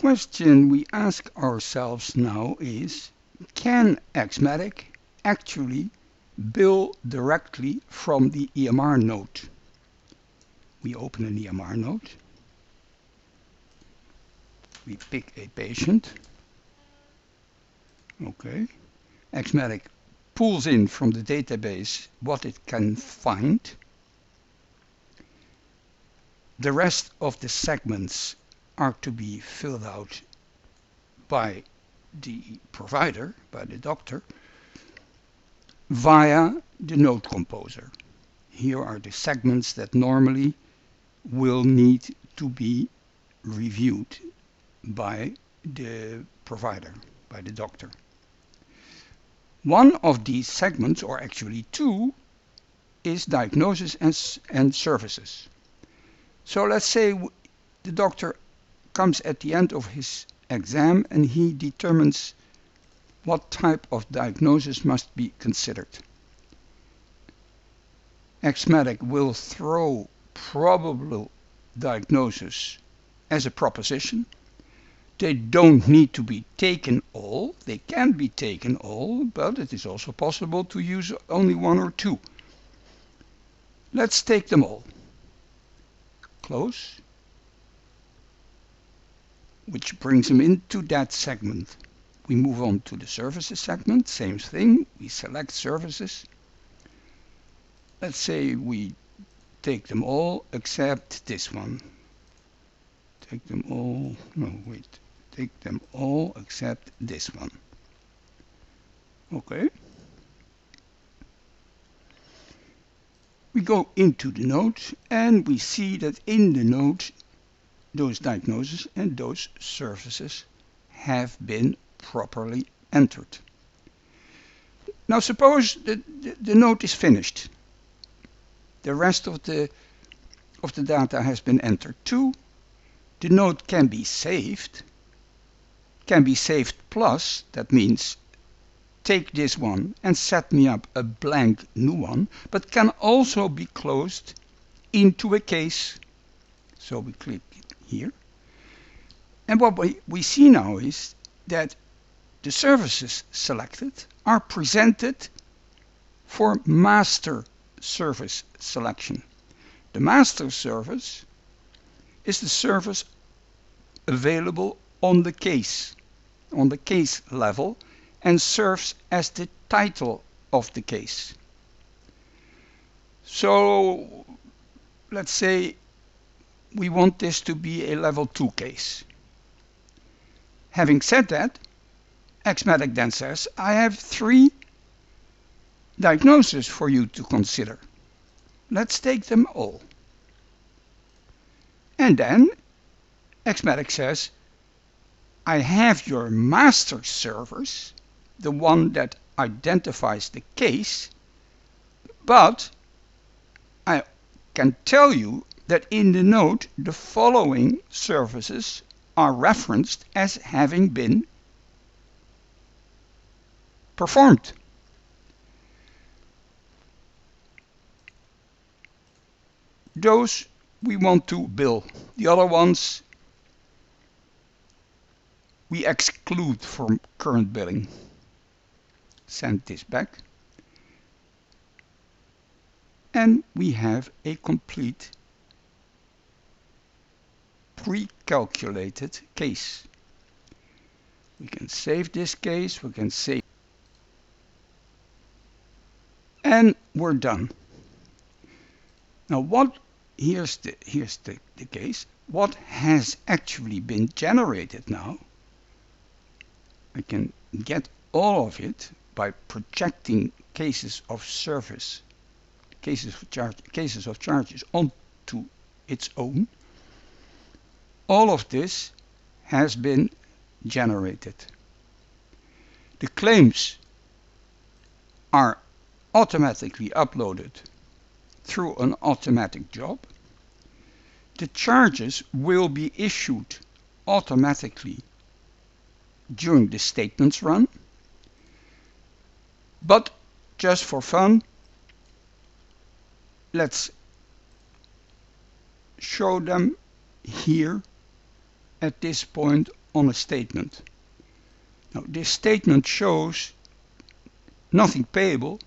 question we ask ourselves now is, can EXmedic actually bill directly from the EMR node? We open an EMR node. We pick a patient. Okay. EXmedic pulls in from the database what it can find. The rest of the segments are to be filled out by the provider, by the doctor, via the node composer. Here are the segments that normally will need to be reviewed by the provider, by the doctor. One of these segments, or actually two, is diagnosis and services. So let's say the doctor comes at the end of his exam and he determines what type of diagnosis must be considered. EXmedic will throw probable diagnosis as a proposition. They don't need to be taken all. They can be taken all, but it is also possible to use only one or two. Let's take them all. Close. Which brings them into that segment. We move on to the services segment. Same thing. We select services. Let's say we take them all except this one. Take them all. No, wait. Take them all except this one. Okay. We go into the node and we see that in the node those diagnoses and those services have been properly entered. Now suppose the node is finished. The rest of the data has been entered too. The node can be saved plus, that means take this one and set me up a blank new one, but can also be closed into a case. So we click here. And what we see now is that the services selected are presented for master service selection. The master service is the service available on the case level, and serves as the title of the case. So let's say we want this to be a level 2 case. Having said that, EXmedic then says, I have 3 diagnoses for you to consider. Let's take them all. And then EXmedic says, I have your master service, the one that identifies the case, but I can tell you that in the node the following services are referenced as having been performed. Those we want to bill. The other ones we exclude from current billing. Send this back. And we have a complete pre-calculated case. We can save this case, we can save, and we're done. Now here's the case. What has actually been generated now? I can get all of it by projecting cases of service, cases of charges onto its own. All of this has been generated. The claims are automatically uploaded through an automatic job. The charges will be issued automatically during the statements run, but just for fun, let's show them here at this point on a statement. Now this statement shows nothing payable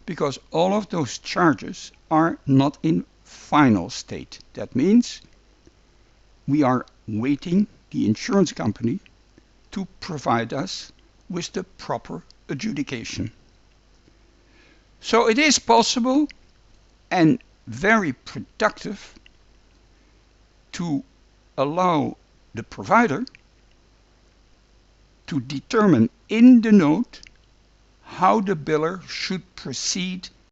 because all of those charges are not in final state. That means we are waiting the insurance company to provide us with the proper adjudication. So it is possible and very productive to allow the provider to determine in the note how the biller should proceed